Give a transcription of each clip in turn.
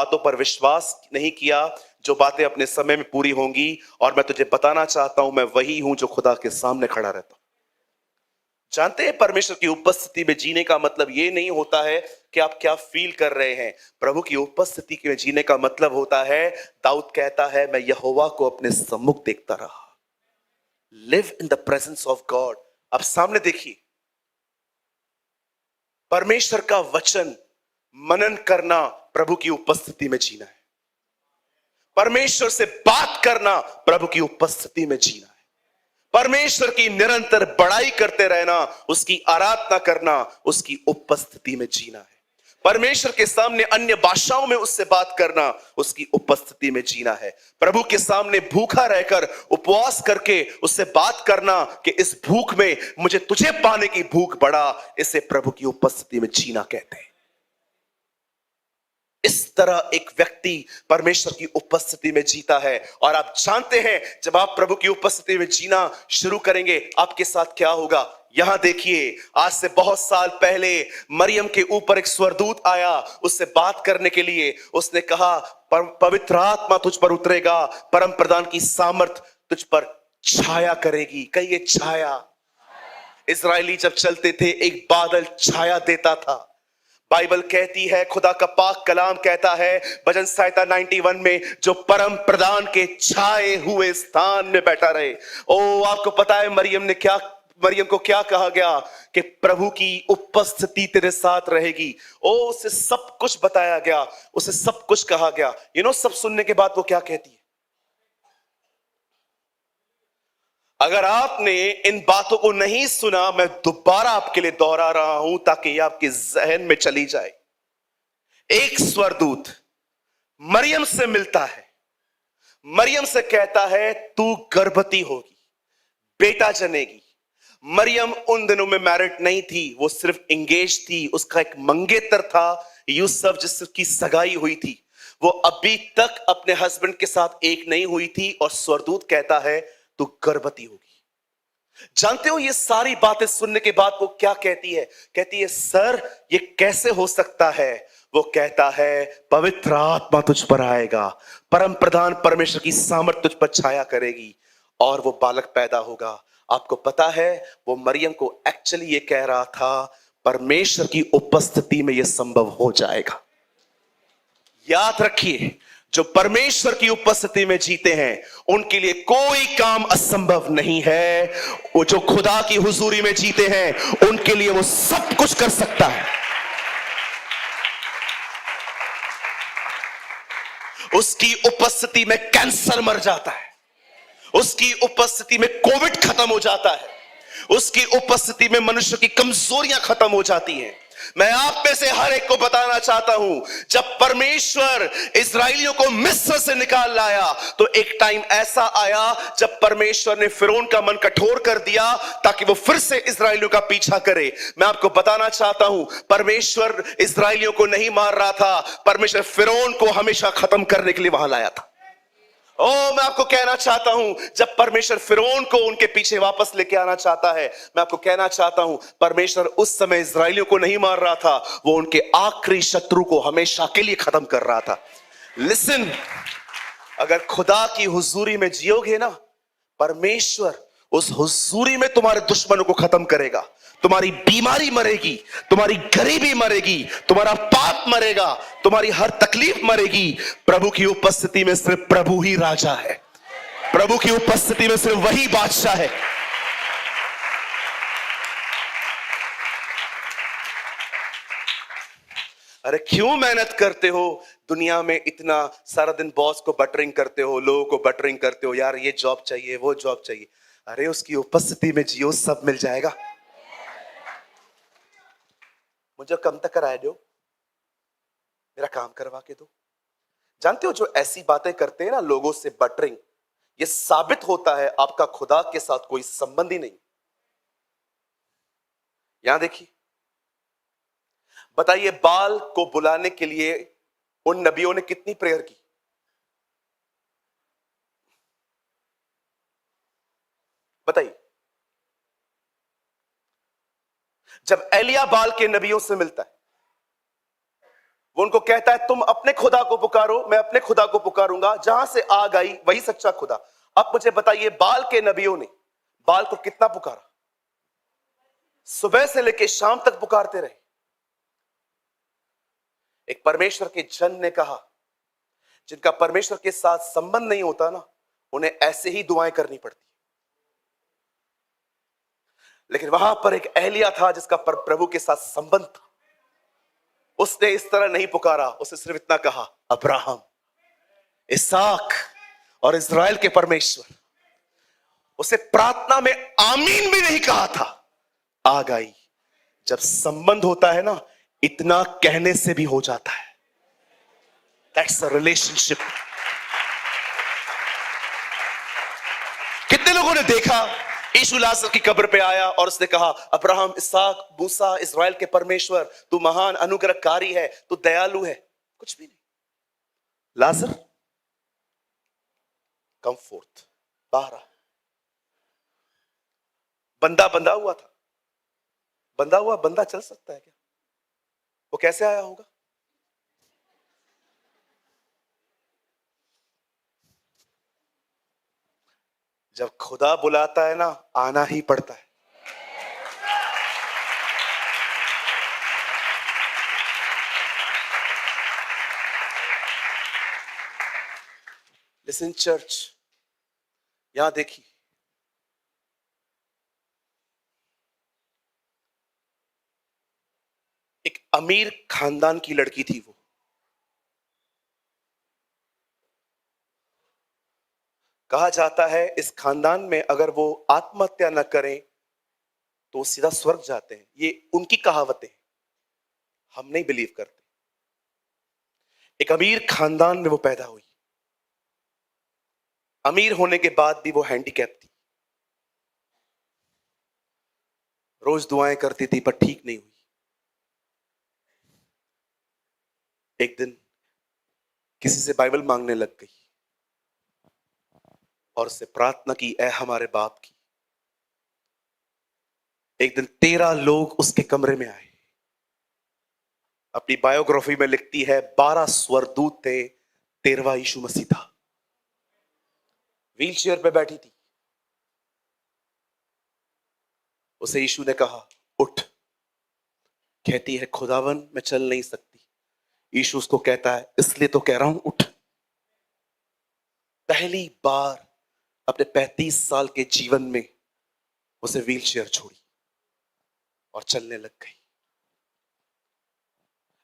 बातों पर विश्वास नहीं किया जो बातें अपने समय में पूरी होंगी। और मैं तुझे बताना चाहता हूं, मैं वही हूं जो खुदा के सामने खड़ा रहता हूं। जानते हैं, परमेश्वर की उपस्थिति में जीने का मतलब यह नहीं होता है कि आप क्या फील कर रहे हैं। प्रभु की उपस्थिति में जीने का मतलब होता है, दाऊद कहता है, मैं यहोवा को अपने सम्मुख देखता रहा। Live in the presence of God. अब सामने देखिए, परमेश्वर का वचन मनन करना प्रभु की उपस्थिति में जीना है। परमेश्वर से बात करना प्रभु की उपस्थिति में जीना है। परमेश्वर की निरंतर बड़ाई करते रहना, उसकी आराधना करना, उसकी उपस्थिति में जीना है। परमेश्वर के सामने अन्य भाषाओं में उससे बात करना, उसकी उपस्थिति में जीना है। प्रभु के सामने भूखा रहकर उपवास करके उससे बात करना कि इस भूख में मुझे तुझे पाने की भूख बढ़ा, इसे प्रभु की उपस्थिति में जीना कहते हैं। इस तरह एक व्यक्ति परमेश्वर की उपस्थिति में जीता है। और आप जानते हैं, जब आप प्रभु की उपस्थिति में जीना शुरू करेंगे, आपके साथ क्या होगा। यहां देखिए, आज से बहुत साल पहले मरियम के ऊपर एक स्वर्गदूत आया उससे बात करने के लिए। उसने कहा, पवित्र आत्मा तुझ पर उतरेगा, परम प्रधान की सामर्थ तुझ पर छाया करेगी। कहिए छाया। इस्राएली जब चलते थे, एक बादल छाया देता था। बाइबल कहती है, खुदा का पाक कलाम कहता है भजन संहिता 91 में, जो परम प्रधान के छाए हुए स्थान में बैठा रहे। ओ, आपको पता है मरियम को क्या कहा गया कि प्रभु की उपस्थिति तेरे साथ रहेगी। ओ, उसे सब कुछ बताया गया, उसे सब कुछ कहा गया। सब सुनने के बाद वो क्या कहती है। अगर आपने इन बातों को नहीं सुना, मैं दोबारा आपके लिए दोहरा रहा हूं ताकि ये आपके जहन में चली जाए। एक स्वर्गदूत मरियम से मिलता है, मरियम से कहता है, तू गर्भवती होगी, बेटा जनेगी। मरियम उन दिनों में मैरिड नहीं थी, वो सिर्फ एंगेज थी। उसका एक मंगेतर था, यूसुफ, जिसकी सगाई हुई थी। वो अभी तक अपने हस्बैंड के साथ एक नहीं हुई थी। और स्वर्गदूत कहता है, तू गर्भवती होगी। जानते हो, ये सारी बातें सुनने के बाद वो क्या कहती है। कहती है, सर ये कैसे हो सकता है। वो कहता है, पवित्र आत्मा तुझ पर आएगा, परम प्रधान परमेश्वर की सामर्थ तुझ पर छाया करेगी और वो बालक पैदा होगा। आपको पता है, वो मरियम को एक्चुअली ये कह रहा था, परमेश्वर की उपस्थिति में यह संभव हो जाएगा। याद रखिए, जो परमेश्वर की उपस्थिति में जीते हैं उनके लिए कोई काम असंभव नहीं है। वो जो खुदा की हुजूरी में जीते हैं उनके लिए वो सब कुछ कर सकता है। उसकी उपस्थिति में कैंसर मर जाता है, उसकी उपस्थिति में कोविड खत्म हो जाता है, उसकी उपस्थिति में मनुष्य की कमजोरियां खत्म हो जाती हैं। मैं आप में से हर एक को बताना चाहता हूं, जब परमेश्वर इस्राएलियों को मिस्र से निकाल लाया तो एक टाइम ऐसा आया जब परमेश्वर ने फिरौन का मन कठोर कर दिया ताकि वो फिर से इस्राएलियों का पीछा करे। मैं आपको बताना चाहता हूं, परमेश्वर इस्राएलियों को नहीं मार रहा था, परमेश्वर फिरौन को हमेशा खत्म करने के लिए वहां लाया था। ओ, मैं आपको कहना चाहता हूं, जब परमेश्वर फिरौन को उनके पीछे वापस लेके आना चाहता है, मैं आपको कहना चाहता हूं, परमेश्वर उस समय इस्राएलियों को नहीं मार रहा था, वो उनके आखिरी शत्रु को हमेशा के लिए खत्म कर रहा था। लिसन, अगर खुदा की हुजूरी में जियोगे ना, परमेश्वर उस हुजूरी में तुम्हारे दुश्मनों को खत्म करेगा। तुम्हारी बीमारी मरेगी, तुम्हारी गरीबी मरेगी, तुम्हारा पाप मरेगा, तुम्हारी हर तकलीफ मरेगी। प्रभु की उपस्थिति में सिर्फ प्रभु ही राजा है, प्रभु की उपस्थिति में सिर्फ वही बादशाह है। अरे क्यों मेहनत करते हो दुनिया में, इतना सारा दिन बॉस को बटरिंग करते हो, लोगों को बटरिंग करते हो, यार ये जॉब चाहिए, वो जॉब चाहिए। अरे उसकी उपस्थिति में जियो, सब मिल जाएगा। मुझे कम तक कराया दो, मेरा काम करवा के दो। जानते हो, जो ऐसी बातें करते हैं ना लोगों से बटरिंग, ये साबित होता है आपका खुदा के साथ कोई संबंध ही नहीं। यहां देखिए, बताइए, बाल को बुलाने के लिए उन नबियों ने कितनी प्रेयर की। बताइए, जब एलिया बाल के नबियों से मिलता है, वो उनको कहता है तुम अपने खुदा को पुकारो, मैं अपने खुदा को पुकारूंगा, जहां से आग आई वही सच्चा खुदा। अब मुझे बताइए, बाल के नबियों ने बाल को कितना पुकारा? सुबह से लेकर शाम तक पुकारते रहे। एक परमेश्वर के जन ने कहा, जिनका परमेश्वर के साथ संबंध नहीं होता ना, उन्हें ऐसे ही दुआएं करनी पड़ती। लेकिन वहां पर एक एलिया था जिसका प्रभु के साथ संबंध था। उसने इस तरह नहीं पुकारा, उसने सिर्फ इतना कहा, अब्राहम, इसहाक और इज़राइल के परमेश्वर। उसे प्रार्थना में आमीन भी नहीं कहा था। आग आई। जब संबंध होता है ना, इतना कहने से भी हो जाता है। That's a relationship. कितने लोगों ने देखा, यीशु लाजर की कब्र पे आया और उसने कहा, अब्राहम, इसहाक, मूसा, इज़राइल के परमेश्वर, तू महान अनुग्रहकारी है, तू दयालु है। कुछ भी नहीं। लाजर, कम फोर्थ, बाहर आ। बंदा बंधा हुआ था। बंधा हुआ बंदा चल सकता है क्या? वो कैसे आया होगा? जब खुदा बुलाता है ना, आना ही पड़ता है। लिसन चर्च, यहां देखिए, एक अमीर खानदान की लड़की थी। वो कहा जाता है इस खानदान में अगर वो आत्महत्या न करें तो सीधा स्वर्ग जाते हैं। ये उनकी कहावतें, हम नहीं बिलीव करते। एक अमीर खानदान में वो पैदा हुई। अमीर होने के बाद भी वो हैंडीकैप थी। रोज दुआएं करती थी पर ठीक नहीं हुई। एक दिन किसी से बाइबल मांगने लग गई और उससे प्रार्थना की, ऐ हमारे बाप की। एक दिन 13 लोग उसके कमरे में आए। अपनी बायोग्राफी में लिखती है, 12 स्वर्गदूत थे, 13वां यीशु मसीह था। व्हील चेयर पे बैठी थी। उसे यीशु ने कहा, उठ। कहती है, खुदावन मैं चल नहीं सकती। यीशु उसको कहता है, इसलिए तो कह रहा हूं, उठ। पहली बार अपने 35 साल के जीवन में उसे व्हील चेयर छोड़ी और चलने लग गई।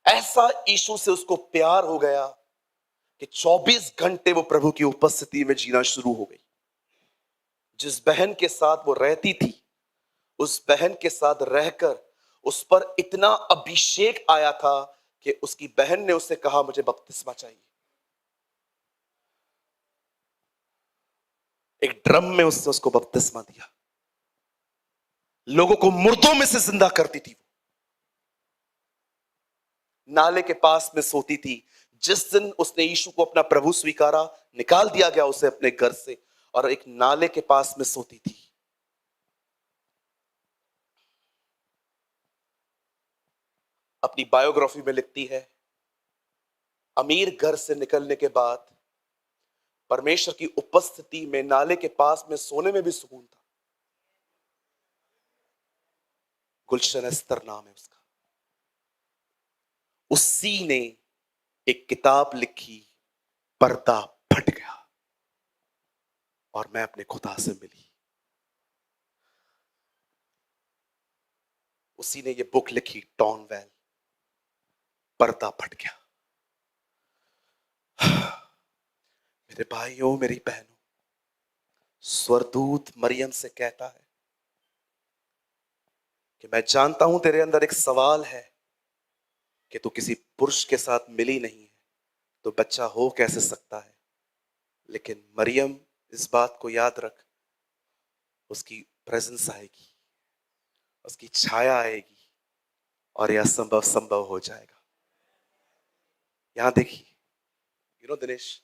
ऐसा यीशु से उसको प्यार हो गया कि 24 घंटे वो प्रभु की उपस्थिति में जीना शुरू हो गई। जिस बहन के साथ वो रहती थी, उस बहन के साथ रहकर उस पर इतना अभिषेक आया था कि उसकी बहन ने उससे कहा, मुझे बपतिस्मा चाहिए। एक ड्रम में उसने उसको बपतिस्मा दिया। लोगों को मुर्दों में से जिंदा करती थी। नाले के पास में सोती थी। जिस दिन उसने यीशु को अपना प्रभु स्वीकारा, निकाल दिया गया उसे अपने घर से और एक नाले के पास में सोती थी। अपनी बायोग्राफी में लिखती है, अमीर घर से निकलने के बाद परमेश्वर की उपस्थिति में नाले के पास में सोने में भी सुकून था। गुलशन अस्तर नाम है उसका। उसी ने एक किताब लिखी, पर्दा फट गया और मैं अपने खुदा से मिली। उसी ने ये बुक लिखी, टॉनवेल, पर्दा फट गया। मेरे भाइयों, मेरी बहनों, स्वर्गदूत मरियम से कहता है कि मैं जानता हूं तेरे अंदर एक सवाल है कि तू किसी पुरुष के साथ मिली नहीं है तो बच्चा हो कैसे सकता है। लेकिन मरियम, इस बात को याद रख, उसकी प्रेजेंस आएगी, उसकी छाया आएगी और यह संभव संभव हो जाएगा। यहां देखिए, दिनेश,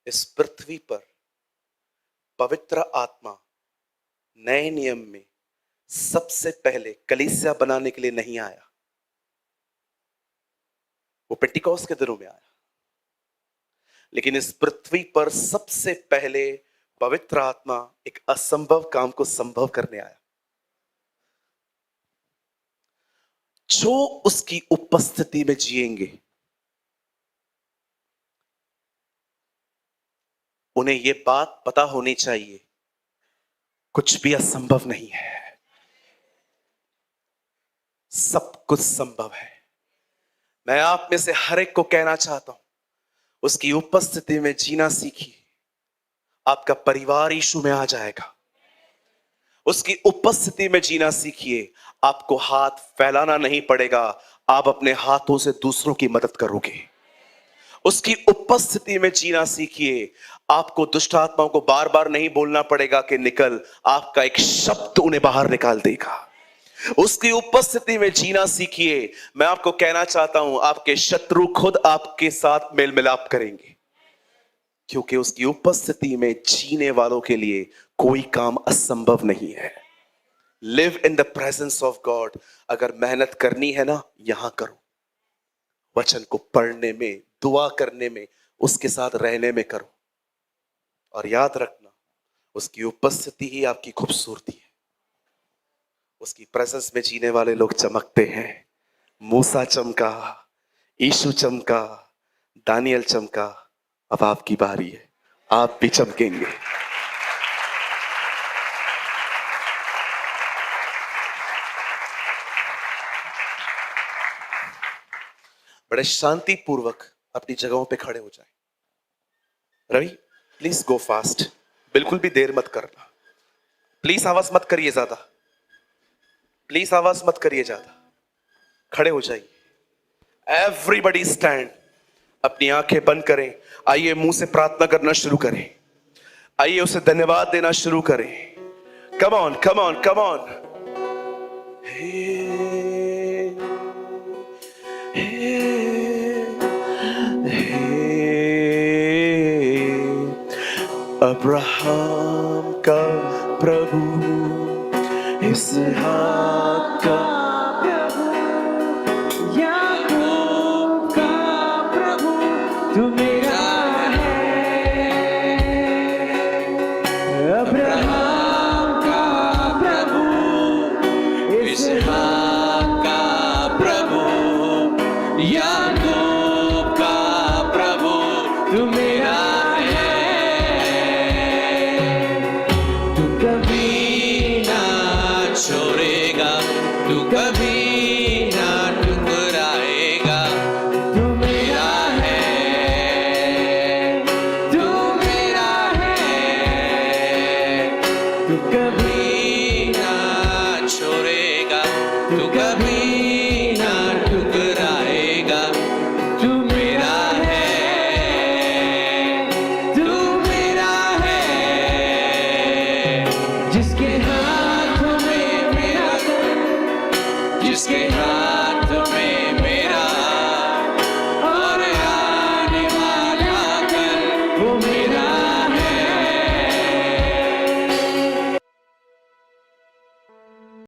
इस पृथ्वी पर पवित्र आत्मा नए नियम में सबसे पहले कलीसिया बनाने के लिए नहीं आया। वो पेंटिकॉस्ट के दिनों में आया, लेकिन इस पृथ्वी पर सबसे पहले पवित्र आत्मा एक असंभव काम को संभव करने आया। जो उसकी उपस्थिति में जिएंगे उन्हें यह बात पता होनी चाहिए, कुछ भी असंभव नहीं है, सब कुछ संभव है। मैं आप में से हर एक को कहना चाहता हूं, उसकी उपस्थिति में जीना सीखिए, आपका परिवार यीशु में आ जाएगा। उसकी उपस्थिति में जीना सीखिए, आपको हाथ फैलाना नहीं पड़ेगा, आप अपने हाथों से दूसरों की मदद करोगे। उसकी उपस्थिति में जीना सीखिए, आपको दुष्ट आत्माओं को बार बार नहीं बोलना पड़ेगा कि निकल, आपका एक शब्द उन्हें बाहर निकाल देगा। उसकी उपस्थिति में जीना सीखिए। मैं आपको कहना चाहता हूं, आपके शत्रु खुद आपके साथ मेल मिलाप करेंगे, क्योंकि उसकी उपस्थिति में जीने वालों के लिए कोई काम असंभव नहीं है। Live in the presence of God. अगर मेहनत करनी है ना, यहां करो, वचन को पढ़ने में, दुआ करने में, उसके साथ रहने में करो। और याद रखना, उसकी उपस्थिति ही आपकी खूबसूरती है। उसकी प्रेजेंस में जीने वाले लोग चमकते हैं। मूसा चमका, यीशु चमका, दानियल चमका, अब आपकी बारी है, आप भी चमकेंगे। बड़े शांतिपूर्वक अपनी जगहों पे खड़े हो जाए। रवि प्लीज गो फास्ट, बिल्कुल भी देर मत करना। प्लीज आवाज मत करिए ज्यादा, प्लीज आवाज मत करिए ज्यादा, खड़े हो जाइए। एवरीबडी स्टैंड, अपनी आंखें बंद करें। आइए मुंह से प्रार्थना करना शुरू करें, आइए उसे धन्यवाद देना शुरू करें। Come on come on come on. Abraham का प्रभु, इसहाक का प्रभु, याकूब का प्रभु, तू मेरा है। अब्राहम का प्रभु, इसहाक का प्रभु, याकूब का प्रभु, तू मेरा छोड़ेगा, तू कभी ना ठुकराएगा। तू मेरा है, तू मेरा है, तू कभी ना छोड़ेगा, तू कभी